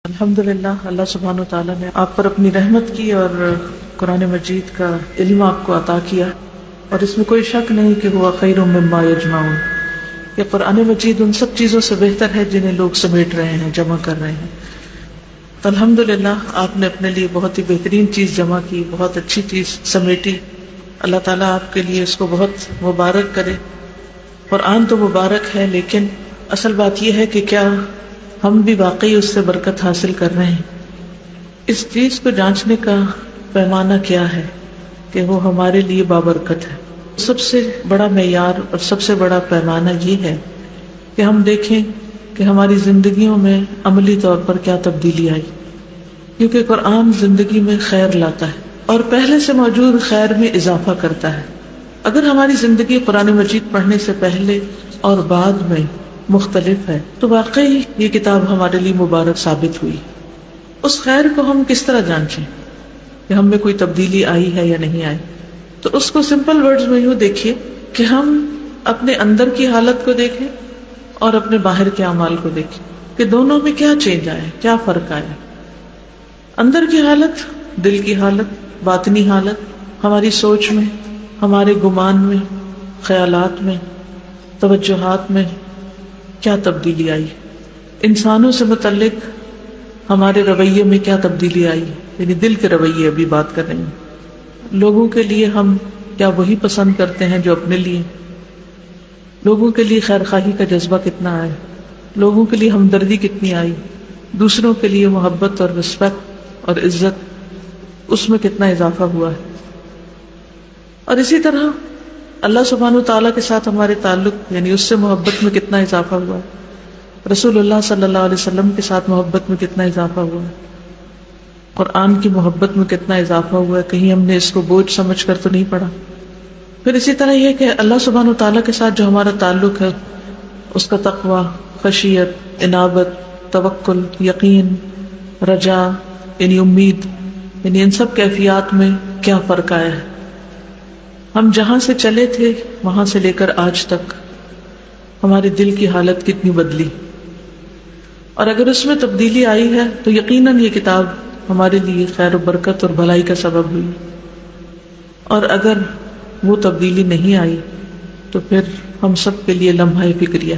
الحمدللہ اللہ سبحانہ و تعالیٰ نے آپ پر اپنی رحمت کی اور قرآن مجید کا علم آپ کو عطا کیا، اور اس میں کوئی شک نہیں کہ ہوا خیر مما یجمعون، یہ قرآن مجید ان سب چیزوں سے بہتر ہے جنہیں لوگ سمیٹ رہے ہیں، جمع کر رہے ہیں۔ تو الحمدللہ آپ نے اپنے لیے بہت ہی بہترین چیز جمع کی، بہت اچھی چیز سمیٹی۔ اللہ تعالیٰ آپ کے لیے اس کو بہت مبارک کرے۔ قرآن تو مبارک ہے، لیکن اصل بات یہ ہے کہ کیا ہم بھی واقعی اس سے برکت حاصل کر رہے ہیں؟ اس چیز کو جانچنے کا پیمانہ کیا ہے کہ وہ ہمارے لیے بابرکت ہے؟ سب سے بڑا معیار اور سب سے بڑا پیمانہ یہ ہے کہ ہم دیکھیں کہ ہماری زندگیوں میں عملی طور پر کیا تبدیلی آئی، کیونکہ قرآن زندگی میں خیر لاتا ہے اور پہلے سے موجود خیر میں اضافہ کرتا ہے۔ اگر ہماری زندگی قرآن مجید پڑھنے سے پہلے اور بعد میں مختلف ہے تو واقعی یہ کتاب ہمارے لیے مبارک ثابت ہوئی۔ اس خیر کو ہم کس طرح جانچیں کہ ہم میں کوئی تبدیلی آئی ہے یا نہیں آئی؟ تو اس کو سمپل ورڈز میں یوں دیکھیے کہ ہم اپنے اندر کی حالت کو دیکھیں اور اپنے باہر کے اعمال کو دیکھیں کہ دونوں میں کیا چینج آیا، کیا فرق آیا۔ اندر کی حالت، دل کی حالت، باطنی حالت، ہماری سوچ میں، ہمارے گمان میں، خیالات میں، توجہات میں کیا تبدیلی آئی، انسانوں سے متعلق ہمارے رویے میں کیا تبدیلی آئی، یعنی دل کے رویے ابھی بات کر رہے ہیں۔ لوگوں کے لیے ہم کیا وہی پسند کرتے ہیں جو اپنے لیے؟ لوگوں کے لیے خیر خواہی کا جذبہ کتنا آیا، لوگوں کے لیے ہمدردی کتنی آئی، دوسروں کے لیے محبت اور رسپیکٹ اور عزت، اس میں کتنا اضافہ ہوا ہے۔ اور اسی طرح اللہ سبحانہ وتعالیٰ کے ساتھ ہمارے تعلق، یعنی اس سے محبت میں کتنا اضافہ ہوا ہے، رسول اللہ صلی اللہ علیہ وسلم کے ساتھ محبت میں کتنا اضافہ ہوا ہے، قرآن کی محبت میں کتنا اضافہ ہوا ہے، کہیں ہم نے اس کو بوجھ سمجھ کر تو نہیں پڑھا۔ پھر اسی طرح یہ کہ اللہ سبحانہ وتعالیٰ کے ساتھ جو ہمارا تعلق ہے، اس کا تقوی، خشیت، انابت، توکل، یقین، رجا، یعنی امید، یعنی ان سب کیفیات میں کیا فرق آیا ہے۔ ہم جہاں سے چلے تھے وہاں سے لے کر آج تک ہمارے دل کی حالت کتنی بدلی، اور اگر اس میں تبدیلی آئی ہے تو یقیناً یہ کتاب ہمارے لیے خیر و برکت اور بھلائی کا سبب ہوئی، اور اگر وہ تبدیلی نہیں آئی تو پھر ہم سب کے لیے لمحہ فکریہ۔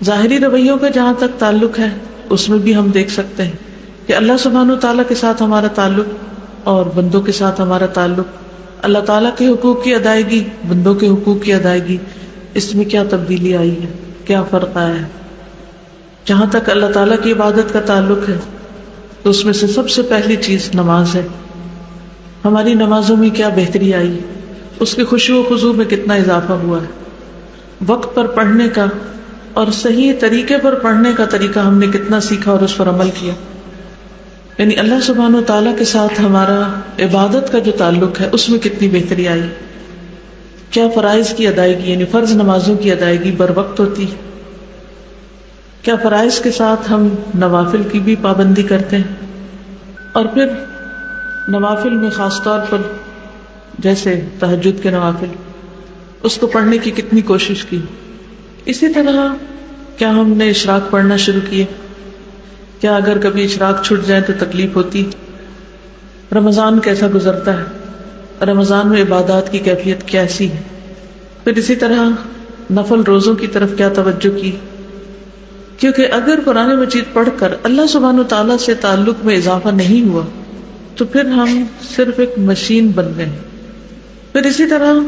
ظاہری رویوں کا جہاں تک تعلق ہے اس میں بھی ہم دیکھ سکتے ہیں کہ اللہ سبحانہ وتعالیٰ کے ساتھ ہمارا تعلق اور بندوں کے ساتھ ہمارا تعلق، اللہ تعالیٰ کے حقوق کی ادائیگی، بندوں کے حقوق کی ادائیگی، اس میں کیا تبدیلی آئی ہے، کیا فرق آیا ہے۔ جہاں تک اللہ تعالیٰ کی عبادت کا تعلق ہے تو اس میں سے سب سے پہلی چیز نماز ہے۔ ہماری نمازوں میں کیا بہتری آئی، اس کے خشوع و خضوع میں کتنا اضافہ ہوا ہے، وقت پر پڑھنے کا اور صحیح طریقے پر پڑھنے کا طریقہ ہم نے کتنا سیکھا اور اس پر عمل کیا۔ یعنی اللہ سبحانہ وتعالیٰ کے ساتھ ہمارا عبادت کا جو تعلق ہے اس میں کتنی بہتری آئی، کیا فرائض کی ادائیگی، یعنی فرض نمازوں کی ادائیگی بر وقت ہوتی، کیا فرائض کے ساتھ ہم نوافل کی بھی پابندی کرتے ہیں، اور پھر نوافل میں خاص طور پر جیسے تہجد کے نوافل، اس کو پڑھنے کی کتنی کوشش کی۔ اسی طرح کیا ہم نے اشراق پڑھنا شروع کیے، کیا اگر کبھی اشراق چھٹ جائے تو تکلیف ہوتی؟ رمضان کیسا گزرتا ہے، رمضان میں عبادات کی کیفیت کیسی ہے؟ پھر اسی طرح نفل روزوں کی طرف کیا توجہ کی؟ کیونکہ اگر قرآن مجید پڑھ کر اللہ سبحانہ وتعالیٰ سے تعلق میں اضافہ نہیں ہوا تو پھر ہم صرف ایک مشین بن گئے۔ پھر اسی طرح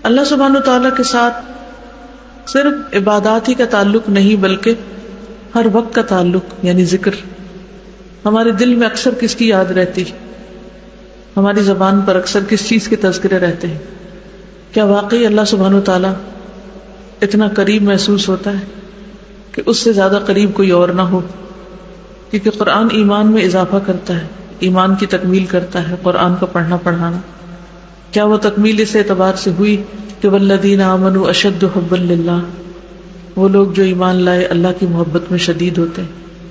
اللہ سبحانہ وتعالیٰ کے ساتھ صرف عبادات ہی کا تعلق نہیں بلکہ ہر وقت کا تعلق، یعنی ذکر۔ ہمارے دل میں اکثر کس کی یاد رہتی، ہماری زبان پر اکثر کس چیز کے تذکرے رہتے ہیں؟ کیا واقعی اللہ سبحانہ وتعالیٰ اتنا قریب محسوس ہوتا ہے کہ اس سے زیادہ قریب کوئی اور نہ ہو؟ کیونکہ قرآن ایمان میں اضافہ کرتا ہے، ایمان کی تکمیل کرتا ہے قرآن کا پڑھنا پڑھانا۔ کیا وہ تکمیل اس اعتبار سے ہوئی کہ والذین آمنوا اشد حبا للہ، وہ لوگ جو ایمان لائے اللہ کی محبت میں شدید ہوتے ہیں۔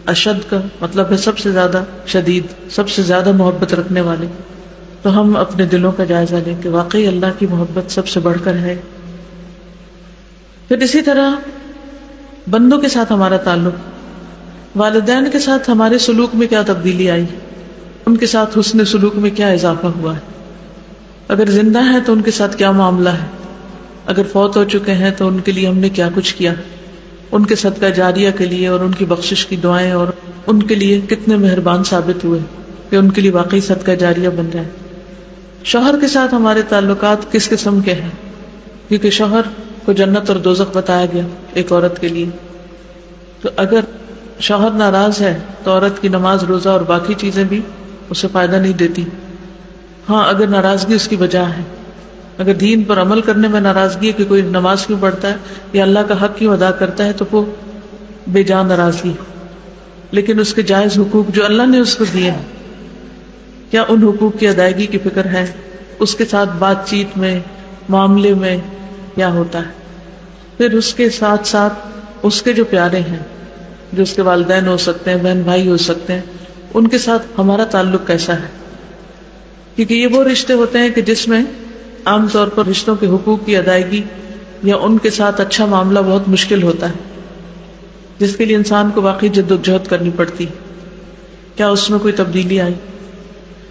اشد کا مطلب ہے سب سے زیادہ شدید، سب سے زیادہ محبت رکھنے والے۔ تو ہم اپنے دلوں کا جائزہ لیں کہ واقعی اللہ کی محبت سب سے بڑھ کر ہے۔ پھر اسی طرح بندوں کے ساتھ ہمارا تعلق، والدین کے ساتھ ہمارے سلوک میں کیا تبدیلی آئی، ان کے ساتھ حسن سلوک میں کیا اضافہ ہوا ہے، اگر زندہ ہیں تو ان کے ساتھ کیا معاملہ ہے، اگر فوت ہو چکے ہیں تو ان کے لیے ہم نے کیا کچھ کیا، ان کے صدقہ جاریہ کے لیے اور ان کی بخشش کی دعائیں، اور ان کے لیے کتنے مہربان ثابت ہوئے کہ ان کے لیے واقعی صدقہ جاریہ بن جائے۔ شوہر کے ساتھ ہمارے تعلقات کس قسم کے ہیں، کیونکہ شوہر کو جنت اور دوزخ بتایا گیا ایک عورت کے لیے، تو اگر شوہر ناراض ہے تو عورت کی نماز روزہ اور باقی چیزیں بھی اسے فائدہ نہیں دیتی، ہاں اگر ناراضگی اس کی وجہ ہے، اگر دین پر عمل کرنے میں ناراضگی ہے کہ کوئی نماز کیوں پڑھتا ہے یا اللہ کا حق کیوں ادا کرتا ہے تو وہ بے جان ناراضگی، لیکن اس کے جائز حقوق جو اللہ نے اس کو دیے ہیں، کیا ان حقوق کی ادائیگی کی فکر ہے، اس کے ساتھ بات چیت میں، معاملے میں کیا ہوتا ہے، پھر اس کے ساتھ ساتھ اس کے جو پیارے ہیں، جو اس کے والدین ہو سکتے ہیں، بہن بھائی ہو سکتے ہیں، ان کے ساتھ ہمارا تعلق کیسا ہے، کیونکہ یہ وہ رشتے ہوتے ہیں کہ جس میں عام طور پر رشتوں کے حقوق کی ادائیگی یا ان کے ساتھ اچھا معاملہ بہت مشکل ہوتا ہے، جس کے لیے انسان کو واقعی جد و جہد کرنی پڑتی۔ کیا اس میں کوئی تبدیلی آئی؟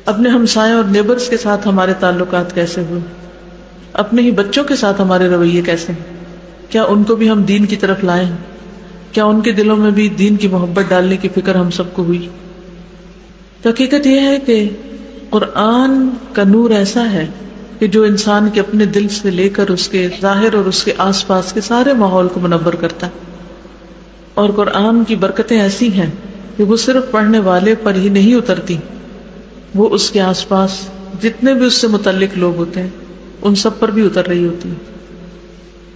اپنے ہمسایوں اور نیبرز کے ساتھ ہمارے تعلقات کیسے ہوئے، اپنے ہی بچوں کے ساتھ ہمارے رویے کیسے ہیں، کیا ان کو بھی ہم دین کی طرف لائیں، کیا ان کے دلوں میں بھی دین کی محبت ڈالنے کی فکر ہم سب کو ہوئی۔ تو حقیقت یہ ہے کہ قرآن کا نور ایسا ہے کہ جو انسان کے اپنے دل سے لے کر اس کے ظاہر اور اس کے آس پاس کے سارے ماحول کو منور کرتا ہے، اور قرآن کی برکتیں ایسی ہیں کہ وہ صرف پڑھنے والے پر ہی نہیں اترتی، وہ اس کے آس پاس جتنے بھی اس سے متعلق لوگ ہوتے ہیں ان سب پر بھی اتر رہی ہوتی ہے،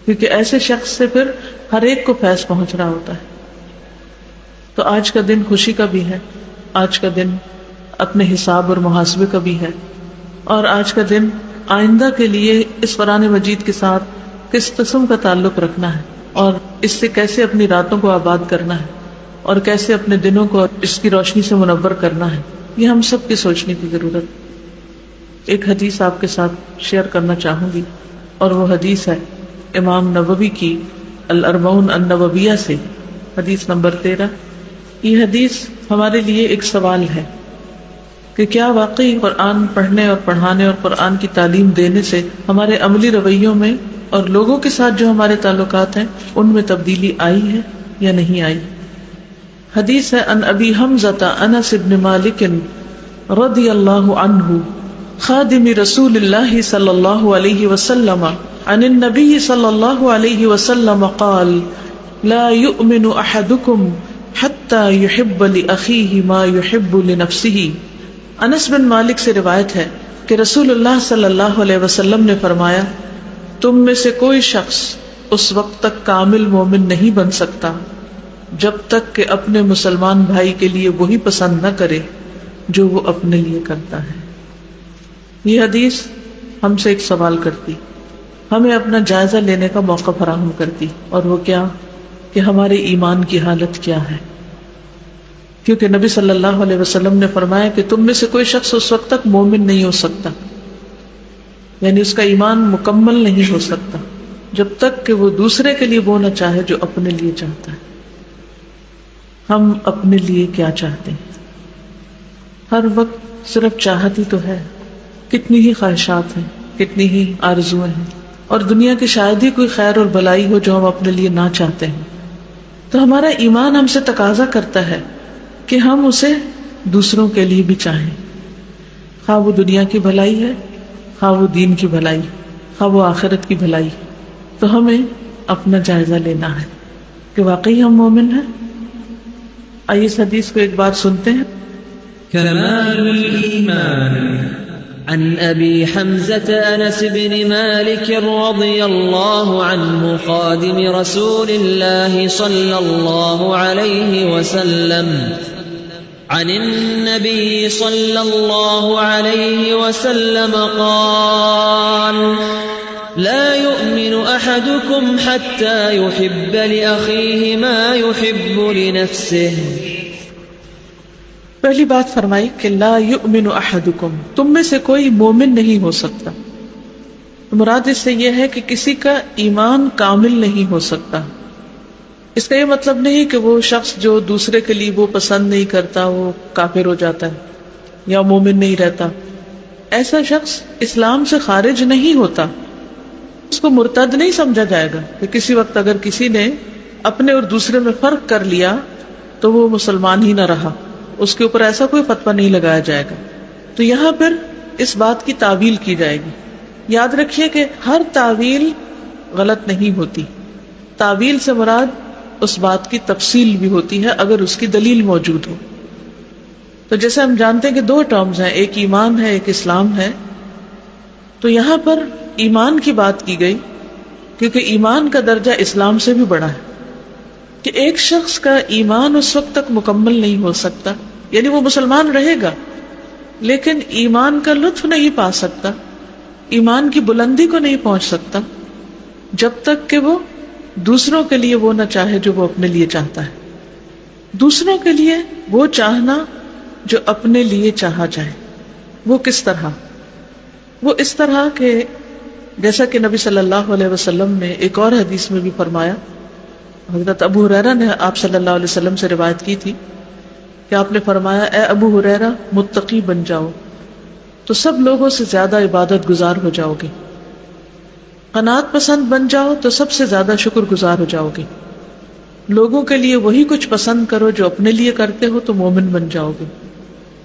کیونکہ ایسے شخص سے پھر ہر ایک کو فیض پہنچ رہا ہوتا ہے۔ تو آج کا دن خوشی کا بھی ہے، آج کا دن اپنے حساب اور محاسبے کا بھی ہے، اور آج کا دن آئندہ کے لیے اس قرآن مجید کے ساتھ کس قسم کا تعلق رکھنا ہے، اور اس سے کیسے اپنی راتوں کو آباد کرنا ہے، اور کیسے اپنے دنوں کو اس کی روشنی سے منور کرنا ہے، یہ ہم سب کی سوچنے کی ضرورت۔ ایک حدیث آپ کے ساتھ شیئر کرنا چاہوں گی، اور وہ حدیث ہے امام نووی کی الاربعون النوویہ سے، حدیث نمبر 13۔ یہ حدیث ہمارے لیے ایک سوال ہے کہ کیا واقعی قرآن پڑھنے اور پڑھانے اور قرآن کی تعلیم دینے سے ہمارے عملی رویوں میں اور لوگوں کے ساتھ جو ہمارے تعلقات ہیں ان میں تبدیلی آئی ہے یا نہیں آئی۔ حدیث ہے ان ابی حمزہ انس بن مالک رضی اللہ عنہ خادم رسول اللہ صلی اللہ علیہ وسلم عن النبی صلی اللہ علیہ وسلم قال لا يؤمن احدکم حتی يحب لأخیہ ما يحب لنفسہ۔ انس بن مالک سے روایت ہے کہ رسول اللہ صلی اللہ علیہ وسلم نے فرمایا، تم میں سے کوئی شخص اس وقت تک کامل مومن نہیں بن سکتا جب تک کہ اپنے مسلمان بھائی کے لیے وہی پسند نہ کرے جو وہ اپنے لیے کرتا ہے۔ یہ حدیث ہم سے ایک سوال کرتی، ہمیں اپنا جائزہ لینے کا موقع فراہم کرتی، اور وہ کیا کہ ہمارے ایمان کی حالت کیا ہے، کیونکہ نبی صلی اللہ علیہ وسلم نے فرمایا کہ تم میں سے کوئی شخص اس وقت تک مومن نہیں ہو سکتا، یعنی اس کا ایمان مکمل نہیں ہو سکتا جب تک کہ وہ دوسرے کے لیے وہ نہ چاہے جو اپنے لیے چاہتا ہے۔ ہم اپنے لیے کیا چاہتے ہیں؟ ہر وقت صرف چاہت ہی تو ہے، کتنی ہی خواہشات ہیں، کتنی ہی آرزویں ہیں، اور دنیا کی شاید ہی کوئی خیر اور بھلائی ہو جو ہم اپنے لیے نہ چاہتے ہیں۔ تو ہمارا ایمان ہم سے تقاضا کرتا ہے کہ ہم اسے دوسروں کے لیے بھی چاہیں، خواہ وہ دنیا کی بھلائی ہے، خواہ وہ دین کی بھلائی، خواہ وہ آخرت کی بھلائی۔ تو ہمیں اپنا جائزہ لینا ہے کہ واقعی ہم مومن ہیں۔ آئیے اس حدیث کو ایک بار سنتے ہیں۔ کمال الایمان عن ابی حمزة انس بن مالک رضی اللہ عنہ خادم رسول اللہ صلی اللہ علیہ وسلم عن النبي صلى الله عليه وسلم قال لا يؤمن أحدكم حتى يحب لأخيه ما يحب لنفسه۔ پہلی بات فرمائی کہ لا يؤمن أحدكم، تم میں سے کوئی مومن نہیں ہو سکتا۔ مراد اس سے یہ ہے کہ کسی کا ایمان کامل نہیں ہو سکتا، اس کا یہ مطلب نہیں کہ وہ شخص جو دوسرے کے لیے وہ پسند نہیں کرتا وہ کافر ہو جاتا ہے یا مومن نہیں رہتا. ایسا شخص اسلام سے خارج نہیں ہوتا، اس کو مرتد نہیں سمجھا جائے گا کہ کسی وقت اگر کسی نے اپنے اور دوسرے میں فرق کر لیا تو وہ مسلمان ہی نہ رہا، اس کے اوپر ایسا کوئی فتویٰ نہیں لگایا جائے گا. تو یہاں پھر اس بات کی تعویل کی جائے گی. یاد رکھیے کہ ہر تعویل غلط نہیں ہوتی. تعویل سے مراد اس بات کی تفصیل بھی ہوتی ہے اگر اس کی دلیل موجود ہو. تو جیسے ہم جانتے ہیں کہ دو ٹرمز ہیں، ایک ایمان ہے ایک اسلام ہے. تو یہاں پر ایمان کی بات کی گئی کیونکہ ایمان کا درجہ اسلام سے بھی بڑا ہے، کہ ایک شخص کا ایمان اس وقت تک مکمل نہیں ہو سکتا، یعنی وہ مسلمان رہے گا لیکن ایمان کا لطف نہیں پا سکتا، ایمان کی بلندی کو نہیں پہنچ سکتا جب تک کہ وہ دوسروں کے لیے وہ نہ چاہے جو وہ اپنے لیے چاہتا ہے. دوسروں کے لیے وہ چاہنا جو اپنے لیے چاہا جائے. وہ کس طرح؟ وہ اس طرح کہ جیسا کہ نبی صلی اللہ علیہ وسلم نے ایک اور حدیث میں بھی فرمایا، حضرت ابو ہریرہ نے آپ صلی اللہ علیہ وسلم سے روایت کی تھی کہ آپ نے فرمایا، اے ابو ہریرہ متقی بن جاؤ تو سب لوگوں سے زیادہ عبادت گزار ہو جاؤ گے. قناعت پسند بن جاؤ تو سب سے زیادہ شکر گزار ہو جاؤ گے. لوگوں کے لیے وہی کچھ پسند کرو جو اپنے لیے کرتے ہو تو مومن بن جاؤ گے.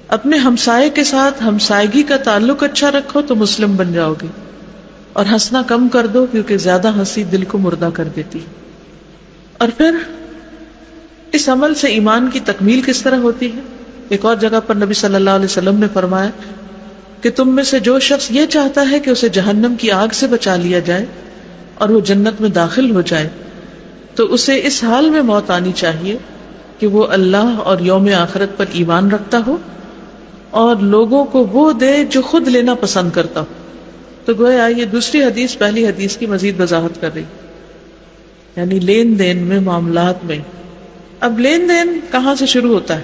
اپنے ہمسائے کے ساتھ ہمسائیگی کا تعلق اچھا رکھو تو مسلم بن جاؤ گے. اور ہنسنا کم کر دو کیونکہ زیادہ ہنسی دل کو مردہ کر دیتی. اور پھر اس عمل سے ایمان کی تکمیل کس طرح ہوتی ہے؟ ایک اور جگہ پر نبی صلی اللہ علیہ وسلم نے فرمایا کہ تم میں سے جو شخص یہ چاہتا ہے کہ اسے جہنم کی آگ سے بچا لیا جائے اور وہ جنت میں داخل ہو جائے تو اسے اس حال میں موت آنی چاہیے کہ وہ اللہ اور یوم آخرت پر ایمان رکھتا ہو اور لوگوں کو وہ دے جو خود لینا پسند کرتا ہو. تو گویا یہ دوسری حدیث پہلی حدیث کی مزید وضاحت کر رہی، یعنی لین دین میں، معاملات میں. اب لین دین کہاں سے شروع ہوتا ہے؟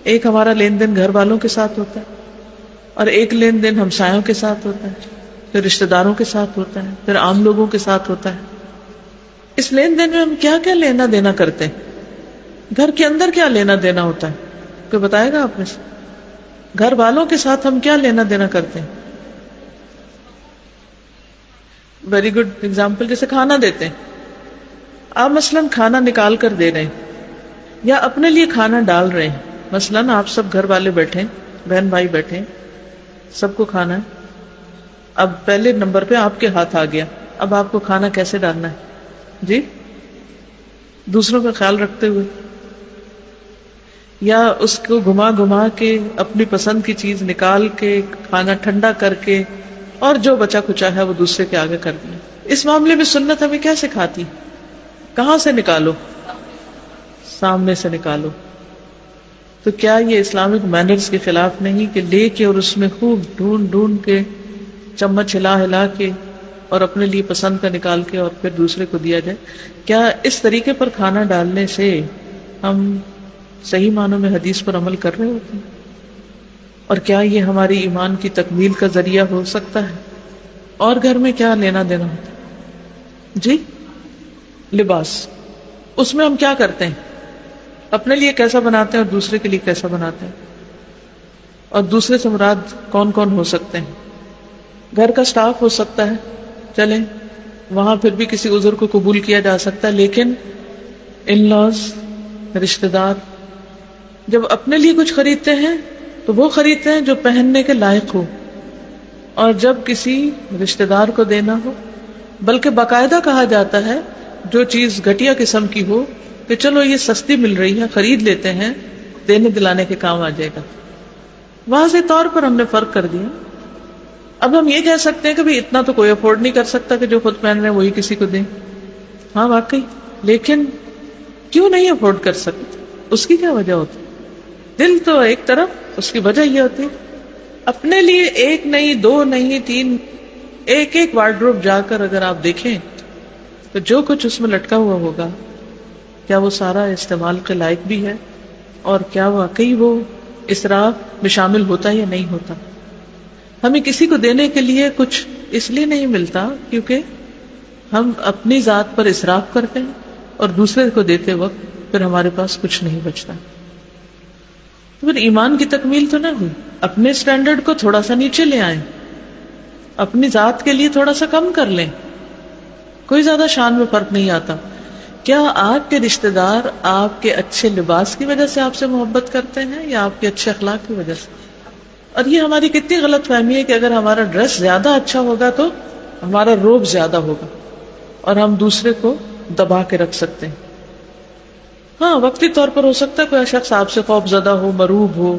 ایک ہمارا لین دین گھر والوں کے ساتھ ہوتا ہے اور ایک لین دین ہمسایوں کے ساتھ ہوتا ہے، پھر رشتہ داروں کے ساتھ ہوتا ہے، پھر عام لوگوں کے ساتھ ہوتا ہے. اس لین دین میں ہم کیا کیا لینا دینا کرتے ہیں؟ گھر کے اندر کیا لینا دینا ہوتا ہے؟ کوئی بتائے گا آپ میں سے؟ گھر والوں کے ساتھ ہم کیا لینا دینا کرتے ہیں؟ ویری گڈ ایگزامپل، جیسے کھانا دیتے ہیں. آپ مثلاً کھانا نکال کر دے رہے ہیں یا اپنے لیے کھانا ڈال رہے ہیں. مثلاً آپ سب گھر والے بیٹھے، بہن بھائی بیٹھے، سب کو کھانا ہے. اب پہلے نمبر پہ آپ کے ہاتھ آ گیا، اب آپ کو کھانا کیسے ڈالنا ہے؟ جی، دوسروں کا خیال رکھتے ہوئے یا اس کو گھما گھما کے اپنی پسند کی چیز نکال کے کھانا ٹھنڈا کر کے اور جو بچا کچا ہے وہ دوسرے کے آگے کر دیا. اس معاملے میں سنت ہمیں کیا سکھاتی؟ کہاں سے نکالو؟ سامنے سے نکالو. تو کیا یہ اسلامک مینرز کے خلاف نہیں کہ لے کے اور اس میں خوب ڈھونڈ ڈھونڈ کے چمچ ہلا ہلا کے اور اپنے لیے پسند کا نکال کے اور پھر دوسرے کو دیا جائے؟ کیا اس طریقے پر کھانا ڈالنے سے ہم صحیح معنوں میں حدیث پر عمل کر رہے ہوتے ہیں؟ اور کیا یہ ہماری ایمان کی تکمیل کا ذریعہ ہو سکتا ہے؟ اور گھر میں کیا لینا دینا ہوتا ہے؟ جی، لباس. اس میں ہم کیا کرتے ہیں؟ اپنے لیے کیسا بناتے ہیں اور دوسرے کے لیے کیسا بناتے ہیں؟ اور دوسرے سے مراد کون کون ہو سکتے ہیں؟ گھر کا سٹاف ہو سکتا ہے، چلیں وہاں پھر بھی کسی عذر کو قبول کیا جا سکتا ہے، لیکن ان لاز، رشتہ دار جب اپنے لیے کچھ خریدتے ہیں تو وہ خریدتے ہیں جو پہننے کے لائق ہو، اور جب کسی رشتہ دار کو دینا ہو، بلکہ باقاعدہ کہا جاتا ہے جو چیز گھٹیا قسم کی ہو کہ چلو یہ سستی مل رہی ہے خرید لیتے ہیں، دینے دلانے کے کام آ جائے گا. واضح طور پر ہم نے فرق کر دیا. اب ہم یہ کہہ سکتے ہیں کہ بھئی اتنا تو کوئی افورڈ نہیں کر سکتا کہ جو خود پہن رہے ہیں وہی کسی کو دیں. ہاں واقعی، لیکن کیوں نہیں افورڈ کر سکتے؟ اس کی کیا وجہ ہوتی؟ دل تو ایک طرف، اس کی وجہ یہ ہوتی اپنے لیے ایک نہیں، دو نہیں، تین، ایک ایک وارڈروب جا کر اگر آپ دیکھیں تو جو کچھ اس میں لٹکا ہوا ہوگا کیا وہ سارا استعمال کے لائق بھی ہے، اور کیا واقعی وہ اسراف میں شامل ہوتا ہے یا نہیں ہوتا؟ ہمیں کسی کو دینے کے لیے کچھ اس لیے نہیں ملتا کیونکہ ہم اپنی ذات پر اسراف کرتے ہیں، اور دوسرے کو دیتے وقت پھر ہمارے پاس کچھ نہیں بچتا. تو پھر ایمان کی تکمیل تو نہ ہوئی. اپنے سٹینڈرڈ کو تھوڑا سا نیچے لے آئیں, اپنی ذات کے لیے تھوڑا سا کم کر لیں, کوئی زیادہ شان میں فرق نہیں آتا. کیا آپ کے رشتہ دار آپ کے اچھے لباس کی وجہ سے آپ سے محبت کرتے ہیں یا آپ کے اچھے اخلاق کی وجہ سے؟ اور یہ ہماری کتنی غلط فہمی ہے کہ اگر ہمارا ڈریس زیادہ اچھا ہوگا تو ہمارا روب زیادہ ہوگا اور ہم دوسرے کو دبا کے رکھ سکتے ہیں. ہاں وقتی طور پر ہو سکتا ہے کوئی شخص آپ سے خوف زدہ ہو, مروب ہو,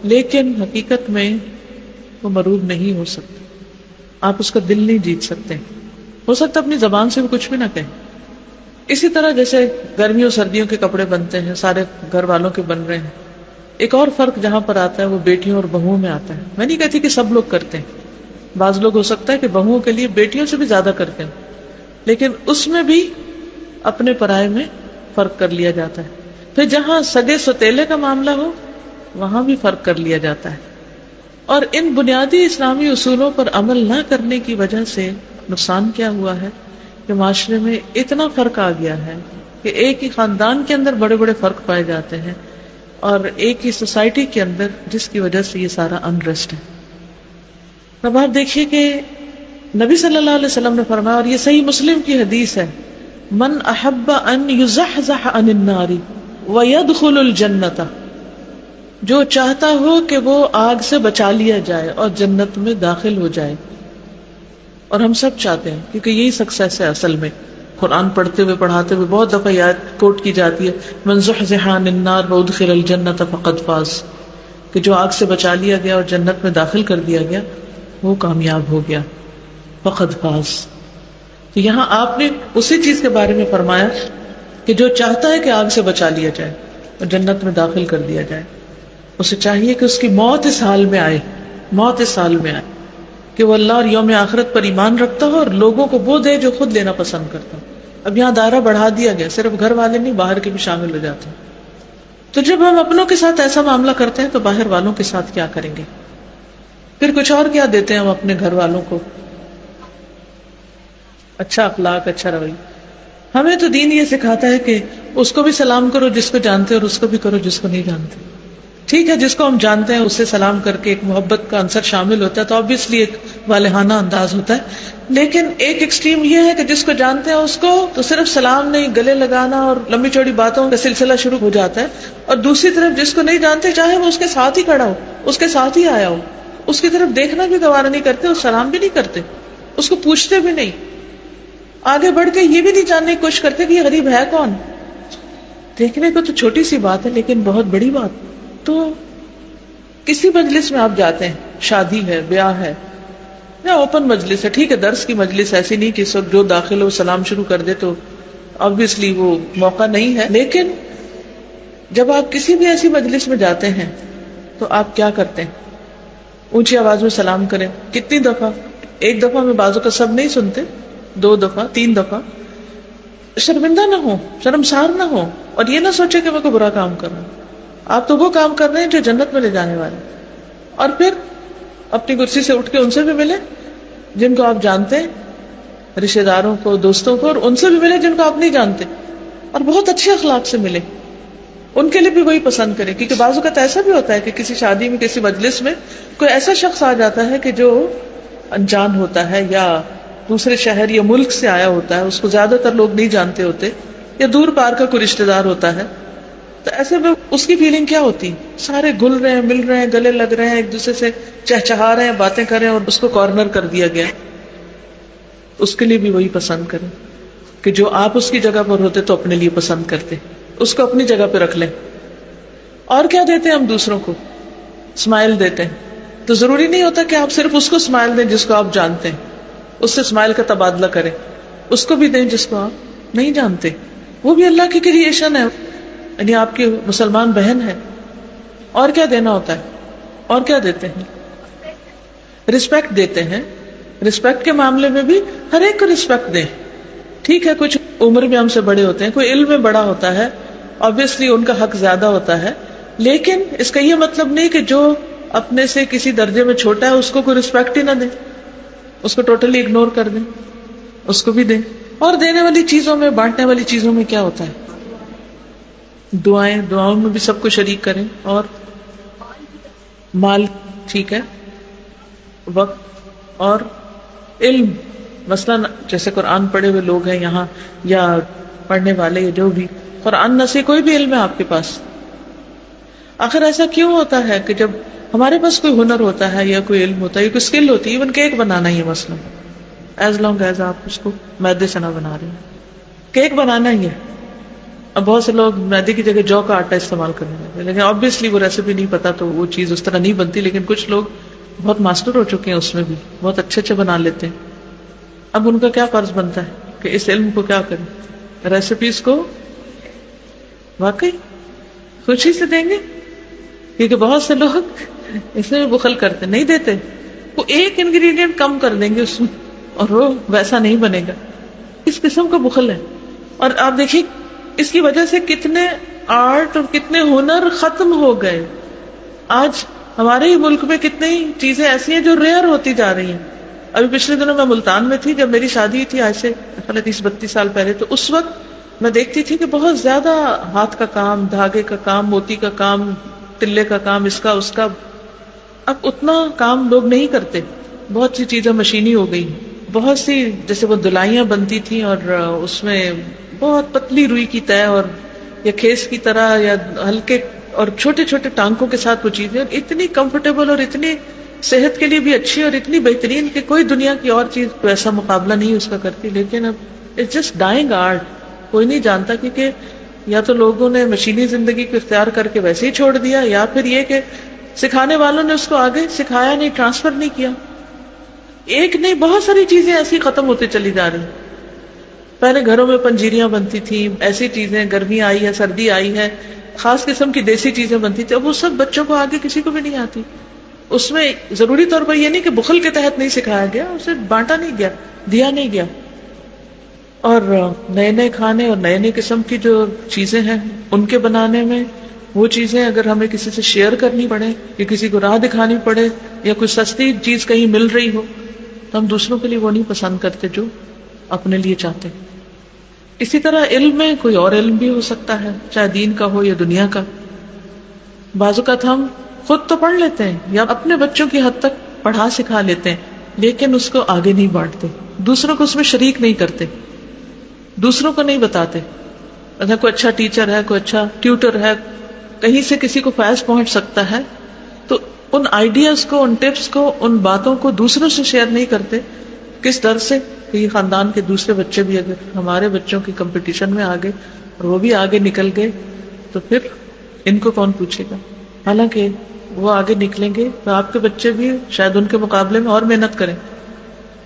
لیکن حقیقت میں وہ مروب نہیں ہو سکتا. آپ اس کا دل نہیں جیت سکتے. ہو سکتا اپنی زبان سے بھی کچھ بھی نہ کہیں. اسی طرح جیسے گرمیوں سردیوں کے کپڑے بنتے ہیں, سارے گھر والوں کے بن رہے ہیں. ایک اور فرق جہاں پر آتا ہے وہ بیٹیوں اور بہوؤں میں آتا ہے. میں نہیں کہتی کہ سب لوگ کرتے ہیں, بعض لوگ ہو سکتا ہے کہ بہوؤں کے لیے بیٹیوں سے بھی زیادہ کرتے ہیں, لیکن اس میں بھی اپنے پرائے میں فرق کر لیا جاتا ہے. پھر جہاں سگے ستیلے کا معاملہ ہو وہاں بھی فرق کر لیا جاتا ہے. اور ان بنیادی اسلامی اصولوں پر عمل نہ کرنے کی وجہ سے نقصان کیا ہوا ہے کہ معاشرے میں اتنا فرق آ گیا ہے کہ ایک ہی خاندان کے اندر بڑے بڑے فرق پائے جاتے ہیں اور ایک ہی سوسائٹی کے اندر, جس کی وجہ سے یہ سارا انریسٹ ہے. اب آپ دیکھیے کہ نبی صلی اللہ علیہ وسلم نے فرمایا, اور یہ صحیح مسلم کی حدیث ہے, من احب ان یزحزح عن النار ویدخل الجنۃ, جو چاہتا ہو کہ وہ آگ سے بچا لیا جائے اور جنت میں داخل ہو جائے. اور ہم سب چاہتے ہیں کیونکہ یہی سکسیس ہے اصل میں. قرآن پڑھتے ہوئے پڑھاتے ہوئے بہت دفعہ یاد کوٹ کی جاتی ہے, من زحزح عن النار وادخل الجنۃ فقد فاز, کہ جو آگ سے بچا لیا گیا اور جنت میں داخل کر دیا گیا وہ کامیاب ہو گیا, فقد فاز. تو یہاں آپ نے اسی چیز کے بارے میں فرمایا کہ جو چاہتا ہے کہ آگ سے بچا لیا جائے اور جنت میں داخل کر دیا جائے, اسے چاہیے کہ اس کی موت اس حال میں آئے, موت اس حال میں آئے کہ وہ اللہ اور یوم آخرت پر ایمان رکھتا ہو اور لوگوں کو وہ دے جو خود لینا پسند کرتا ہو. اب یہاں دائرہ بڑھا دیا گیا, صرف گھر والے نہیں باہر کے بھی شامل ہو جاتے ہیں. تو جب ہم اپنوں کے ساتھ ایسا معاملہ کرتے ہیں تو باہر والوں کے ساتھ کیا کریں گے؟ پھر کچھ اور کیا دیتے ہیں ہم اپنے گھر والوں کو؟ اچھا اخلاق, اچھا رویہ. ہمیں تو دین یہ سکھاتا ہے کہ اس کو بھی سلام کرو جس کو جانتے اور اس کو بھی کرو جس کو نہیں جانتے. ٹھیک ہے, جس کو ہم جانتے ہیں اس سے سلام کر کے ایک محبت کا عنصر شامل ہوتا ہے تو obviously ایک والہانہ انداز ہوتا ہے. لیکن ایک ایکسٹریم یہ ہے کہ جس کو جانتے ہیں اس کو تو صرف سلام نہیں, گلے لگانا اور لمبی چوڑی باتوں کا سلسلہ شروع ہو جاتا ہے. اور دوسری طرف جس کو نہیں جانتے, چاہے وہ اس کے ساتھ ہی کھڑا ہو, اس کے ساتھ ہی آیا ہو, اس کی طرف دیکھنا بھی گوارا نہیں کرتے اور سلام بھی نہیں کرتے, اس کو پوچھتے بھی نہیں, آگے بڑھ کے یہ بھی نہیں جاننے کی کوشش کرتے کہ یہ غریب ہے کون. دیکھنے کو تو چھوٹی سی بات ہے لیکن بہت بڑی بات. تو کسی مجلس میں آپ جاتے ہیں, شادی ہے, بیاہ ہے یا اوپن مجلس ہے, ٹھیک ہے درس کی مجلس ایسی نہیں کہ اس وقت جو داخل ہو سلام شروع کر دے, تو obviously وہ موقع نہیں ہے. لیکن جب آپ کسی بھی ایسی مجلس میں جاتے ہیں تو آپ کیا کرتے ہیں؟ اونچی آواز میں سلام کریں. کتنی دفعہ؟ ایک دفعہ میں بازو کا سب نہیں سنتے, 2 دفعہ 3 دفعہ. شرمندہ نہ ہو, شرمسار نہ ہو, اور یہ نہ سوچے کہ میں کوئی برا کام کر رہا ہوں. آپ تو وہ کام کر رہے ہیں جو جنت میں لے جانے والے. اور پھر اپنی کرسی سے اٹھ کے ان سے بھی ملے جن کو آپ جانتے ہیں, رشتہ داروں کو, دوستوں کو, اور ان سے بھی ملے جن کو آپ نہیں جانتے, اور بہت اچھے اخلاق سے ملے. ان کے لیے بھی وہی پسند کریں, کیونکہ بعض اوقات ایسا بھی ہوتا ہے کہ کسی شادی میں, کسی مجلس میں کوئی ایسا شخص آ جاتا ہے کہ جو انجان ہوتا ہے یا دوسرے شہر یا ملک سے آیا ہوتا ہے, اس کو زیادہ تر لوگ نہیں جانتے ہوتے, یا دور پار کا کوئی رشتہ دار ہوتا ہے. تو ایسے میں اس کی فیلنگ کیا ہوتی؟ سارے گل رہے ہیں, مل رہے ہیں, گلے لگ رہے ہیں, ایک دوسرے سے چہچہا رہے ہیں, باتیں کر رہے ہیں, اور اس کو کارنر کر دیا گیا. اس کے لیے بھی وہی پسند کریں کہ جو آپ اس کی جگہ پر ہوتے تو اپنے لیے پسند کرتے, اس کو اپنی جگہ پہ رکھ لیں. اور کیا دیتے ہیں ہم دوسروں کو؟ اسمائل دیتے ہیں. تو ضروری نہیں ہوتا کہ آپ صرف اس کو اسمائل دیں جس کو آپ جانتے ہیں, اس سے اسمائل کا تبادلہ کریں. اس کو بھی دیں جس کو آپ نہیں جانتے, وہ بھی اللہ کی کریشن ہے, یعنی آپ کی مسلمان بہن ہے. اور کیا دینا ہوتا ہے؟ اور کیا دیتے ہیں؟ رسپیکٹ دیتے ہیں. رسپیکٹ کے معاملے میں بھی ہر ایک کو رسپیکٹ دیں. ٹھیک ہے کچھ عمر میں ہم سے بڑے ہوتے ہیں, کوئی علم میں بڑا ہوتا ہے, obviously ان کا حق زیادہ ہوتا ہے, لیکن اس کا یہ مطلب نہیں کہ جو اپنے سے کسی درجے میں چھوٹا ہے اس کو کوئی رسپیکٹ ہی نہ دیں, اس کو ٹوٹلی اگنور کر دیں. اس کو بھی دیں. اور دینے والی چیزوں میں، بانٹنے والی چیزوں میں کیا ہوتا ہے؟ دعاؤں میں بھی سب کو شریک کریں، اور مال، ٹھیک ہے، وقت اور علم، مثلا جیسے قرآن پڑھے ہوئے لوگ ہیں یہاں، یا پڑھنے والے، یا جو بھی قرآن نہ سے کوئی بھی علم ہے آپ کے پاس. آخر ایسا کیوں ہوتا ہے کہ جب ہمارے پاس کوئی ہنر ہوتا ہے یا کوئی علم ہوتا ہے یا کوئی اسکل ہوتی ہے، ایون کیک بنانا ہی ہے مثلا، ایز لانگ ایز آپ اس کو میدے سے نہ بنا رہے ہیں، کیک بنانا ہی ہے. اب بہت سے لوگ میدے کی جگہ جو کا آٹا استعمال کرنے لگے، لیکن آبویسلی وہ ریسیپی نہیں پتا تو وہ چیز اس طرح نہیں بنتی. لیکن کچھ لوگ بہت ماسٹر ہو چکے ہیں اس میں بھی، بہت اچھے اچھے بنا لیتے ہیں. اب ان کا کیا فرض بنتا ہے کہ اس علم کو کیا کریں، ریسیپیز کو واقعی خوشی سے دیں گے، کیونکہ بہت سے لوگ اس میں بخل کرتے، نہیں دیتے، وہ ایک انگریڈینٹ کم کر دیں گے اس میں اور وہ ویسا نہیں بنے گا. اس قسم کا بخل ہے. اور آپ دیکھیں اس کی وجہ سے کتنے آرٹ اور کتنے ہنر ختم ہو گئے. آج ہمارے ہی ملک میں کتنی چیزیں ایسی ہیں جو ریئر ہوتی جا رہی ہیں. ابھی پچھلے دنوں میں ملتان میں تھی، جب میری شادی تھی آج سے 30-32 سال پہلے، تو اس وقت میں دیکھتی تھی کہ بہت زیادہ ہاتھ کا کام، دھاگے کا کام، موتی کا کام، تلے کا کام، اس کا اس کا. اب اتنا کام لوگ نہیں کرتے، بہت سی چیزیں مشینی ہو گئی. بہت سی جیسے وہ دلائیاں بنتی تھیں اور اس میں بہت پتلی روئی کی تہ اور یا کھیس کی طرح یا ہلکے اور چھوٹے چھوٹے ٹانکوں کے ساتھ وہ چیزیں اتنی کمفرٹیبل اور اتنی صحت کے لیے بھی اچھی اور اتنی بہترین کہ کوئی دنیا کی اور چیز کو ایسا مقابلہ نہیں اس کا کرتی. لیکن اب اٹس جسٹ ڈائنگ آرٹ، کوئی نہیں جانتا، کیونکہ یا تو لوگوں نے مشینی زندگی کو اختیار کر کے ویسے ہی چھوڑ دیا، یا پھر یہ کہ سکھانے والوں نے اس کو آگے سکھایا نہیں، ٹرانسفر نہیں کیا. ایک نہیں، بہت ساری چیزیں ایسی ختم ہوتی چلی جا رہی. پہلے گھروں میں پنجیریاں بنتی تھی، ایسی چیزیں، گرمی آئی ہے، سردی آئی ہے، خاص قسم کی دیسی چیزیں بنتی تھی. اب وہ سب بچوں کو آگے کسی کو بھی نہیں آتی. اس میں ضروری طور پر یہ نہیں کہ بخل کے تحت نہیں سکھایا گیا، اسے بانٹا نہیں گیا، دیا نہیں گیا. اور نئے نئے کھانے اور نئے نئے قسم کی جو چیزیں ہیں ان کے بنانے میں، وہ چیزیں اگر ہمیں کسی سے شیئر کرنی پڑے یا کسی کو راہ دکھانی پڑے یا کوئی سستی چیز کہیں مل رہی ہو، تو ہم دوسروں کے لیے وہ نہیں پسند کرتے جو اپنے لیے چاہتے. اسی طرح علم میں کوئی اور علم بھی ہو سکتا ہے، چاہے دین کا ہو یا دنیا کا. بعض اوقات ہم خود تو پڑھ لیتے ہیں یا اپنے بچوں کی حد تک پڑھا سکھا لیتے ہیں، لیکن اس کو آگے نہیں بانٹتے، دوسروں کو اس میں شریک نہیں کرتے، دوسروں کو نہیں بتاتے. اگر کوئی اچھا ٹیچر ہے، کوئی اچھا ٹیوٹر ہے، کہیں سے کسی کو فیض پہنچ سکتا ہے، تو ان آئیڈیاز کو، ان ٹپس کو، ان باتوں کو دوسروں سے شیئر نہیں کرتے. کس ڈر سے کہ یہ خاندان کے دوسرے بچے بھی اگر ہمارے بچوں کی کمپٹیشن میں آگے اور وہ بھی آگے نکل گئے تو پھر ان کو کون پوچھے گا. حالانکہ وہ آگے نکلیں گے تو آپ کے بچے بھی شاید ان کے مقابلے میں اور محنت کریں،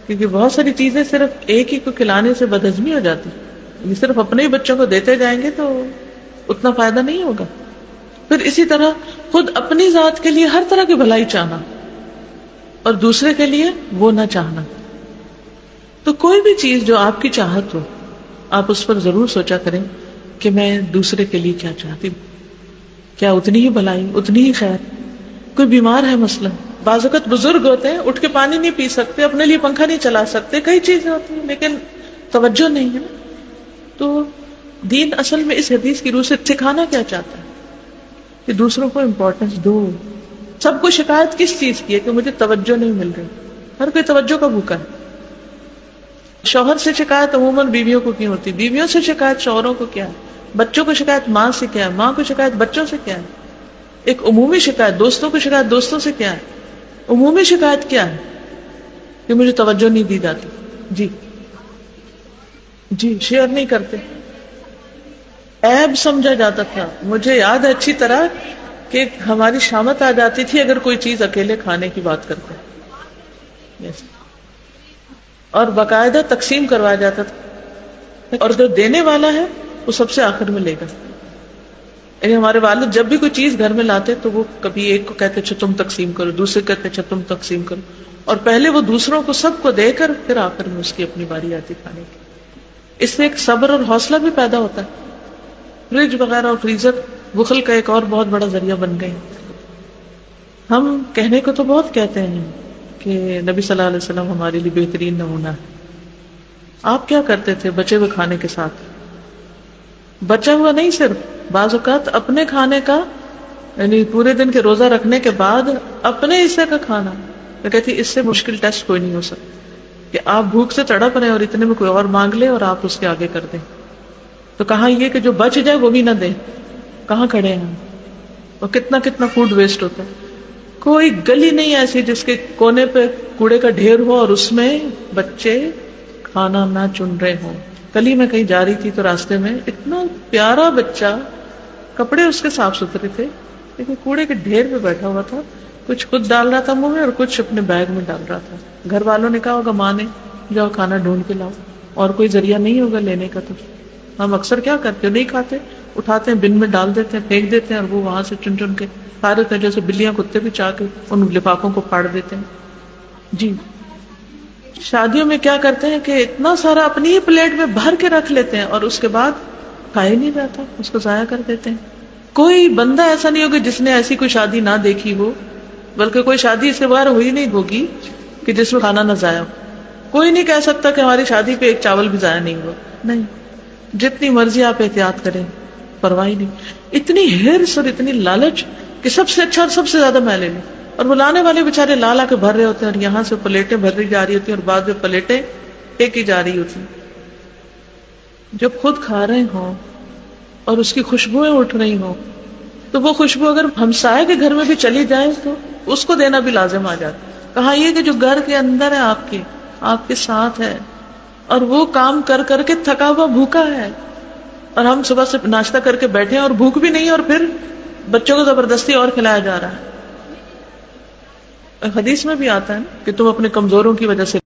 کیونکہ بہت ساری چیزیں صرف ایک ہی کو کھلانے سے بدہضمی ہو جاتی. یہ صرف اپنے ہی بچوں کو دیتے جائیں گے تو اتنا فائدہ نہیں ہوگا. پھر اسی طرح خود اپنی ذات کے لیے ہر طرح کی بھلائی چاہنا اور دوسرے کے لیے وہ نہ چاہنا. تو کوئی بھی چیز جو آپ کی چاہت ہو، آپ اس پر ضرور سوچا کریں کہ میں دوسرے کے لیے کیا چاہتی ہوں، کیا اتنی ہی بھلائی، اتنی ہی خیر. کوئی بیمار ہے مثلا، بعض اوقات بزرگ ہوتے ہیں، اٹھ کے پانی نہیں پی سکتے، اپنے لیے پنکھا نہیں چلا سکتے، کئی چیزیں ہوتی ہیں لیکن توجہ نہیں ہے. تو دین اصل میں اس حدیث کی روح سے سکھانا کیا چاہتا ہے کہ دوسروں کو امپورٹنس دو. سب کو شکایت کس چیز کی ہے کہ مجھے توجہ نہیں مل رہی. ہر کوئی توجہ کا بھوکا ہے. شوہر سے شکایت عموماً بیویوں کو کیوں ہوتی، بیویوں سے شکایت شوہروں کو کیا ہے، بچوں کو شکایت ماں سے کیا ہے، ماں کو شکایت بچوں سے کیا ہے. ایک عمومی شکایت، دوستوں کو شکایت دوستوں سے کیا ہے. عمومی شکایت کیا ہے کہ مجھے توجہ نہیں دی جاتی. جی شیئر نہیں کرتے. عیب سمجھا جاتا تھا. مجھے یاد ہے اچھی طرح کہ ہماری شامت آ جاتی تھی اگر کوئی چیز اکیلے کھانے کی بات کرتے، اور باقاعدہ تقسیم کروایا جاتا تھا، اور جو دینے والا ہے وہ سب سے آخر میں لے گا. یعنی ہمارے والد جب بھی کوئی چیز گھر میں لاتے تو وہ کبھی ایک کو کہتے اچھا تم تقسیم کرو، دوسرے کہتے اچھا تم تقسیم کرو، اور پہلے وہ دوسروں کو سب کو دے کر پھر آخر میں اس کی اپنی باری آتی کھانے کی. اس سے ایک صبر اور حوصلہ بھی پیدا ہوتا ہے. فریج وغیرہ اور فریزر بخل کا ایک اور بہت بڑا ذریعہ بن گئے. ہم کہنے کو تو بہت کہتے ہیں کہ نبی صلی اللہ علیہ وسلم ہمارے لیے بہترین نمونہ ہے، آپ کیا کرتے تھے بچے ہوئے کھانے کے ساتھ؟ بچا ہوا نہیں، صرف بعض اوقات اپنے کھانے کا، یعنی پورے دن کے روزہ رکھنے کے بعد اپنے حصے کا کھانا. میں کہتی اس سے مشکل ٹیسٹ کوئی نہیں ہو سکتا کہ آپ بھوک سے تڑپ رہے اور اتنے میں کوئی اور مانگ لے اور آپ اس کے آگے کر دیں. تو کہاں یہ کہ جو بچ جائے وہ بھی نہ دیں، کہاں کھڑے ہیں. اور کتنا کتنا فوڈ ویسٹ ہوتا ہے. کوئی گلی نہیں ایسی جس کے کونے پہ کوڑے کا ڈھیر ہو اور اس میں بچے کھانا نہ چن رہے ہوں. کل ہی میں کہیں جا رہی تھی تو راستے میں اتنا پیارا بچہ، کپڑے اس کے صاف ستھرے تھے لیکن کوڑے کے ڈھیر پہ بیٹھا ہوا تھا، کچھ خود ڈال رہا تھا منہ میں اور کچھ اپنے بیگ میں ڈال رہا تھا. گھر والوں نے کہا ہوگا، ماں نے، جاؤ کھانا ڈھونڈ کے لاؤ، اور کوئی ذریعہ نہیں ہوگا لینے کا. تو ہم اکثر کیا کرتے، نہیں کھاتے، اٹھاتے ہیں، بن میں ڈال دیتے ہیں، پھینک دیتے ہیں، اور وہ وہاں سے چن چن کے کھا رہے ہیں جیسے بلیاں کتے بھی چاہ کے ان لفافوں کو پھاڑ دیتے ہیں. جی شادیوں میں کیا کرتے ہیں کہ اتنا سارا اپنی ہی پلیٹ میں بھر کے رکھ لیتے ہیں اور اس کے بعد کھا ہی نہیں جاتا، اس کو ضائع کر دیتے ہیں. کوئی بندہ ایسا نہیں ہوگا جس نے ایسی کوئی شادی نہ دیکھی ہو، بلکہ کوئی شادی اس کے بغیر ہوئی نہیں ہوگی کہ جس میں کھانا نہ ضائع ہو. کوئی نہیں کہہ سکتا کہ ہماری شادی پہ ایک چاول بھی ضائع نہیں ہوا. نہیں، جتنی مرضی آپ احتیاط کریں، پرواہ نہیں. اتنی ہرس اور اتنی لالچ کہ سب سے اچھا اور سب سے زیادہ میں لے لوں، اور بلانے والے بےچارے لا لا کے بھر رہے ہوتے ہیں اور یہاں سے پلیٹیں بھر رہی جا رہی ہوتی ہیں اور بعد میں پلیٹیں ایک ہی جا رہی ہوتی ہیں. جب خود کھا رہے ہوں اور اس کی خوشبوئیں اٹھ رہی ہوں تو وہ خوشبو اگر ہمسائے کے گھر میں بھی چلی جائے تو اس کو دینا بھی لازم آ جاتا. کہا یہ کہ جو گھر کے اندر ہے، آپ کے ساتھ ہے، اور وہ کام کر کر کے تھکا ہوا بھوکا ہے، اور ہم صبح سے ناشتہ کر کے بیٹھے ہیں اور بھوک بھی نہیں، اور پھر بچوں کو زبردستی اور کھلایا جا رہا ہے. حدیث میں بھی آتا ہے نا کہ تم اپنے کمزوروں کی وجہ سے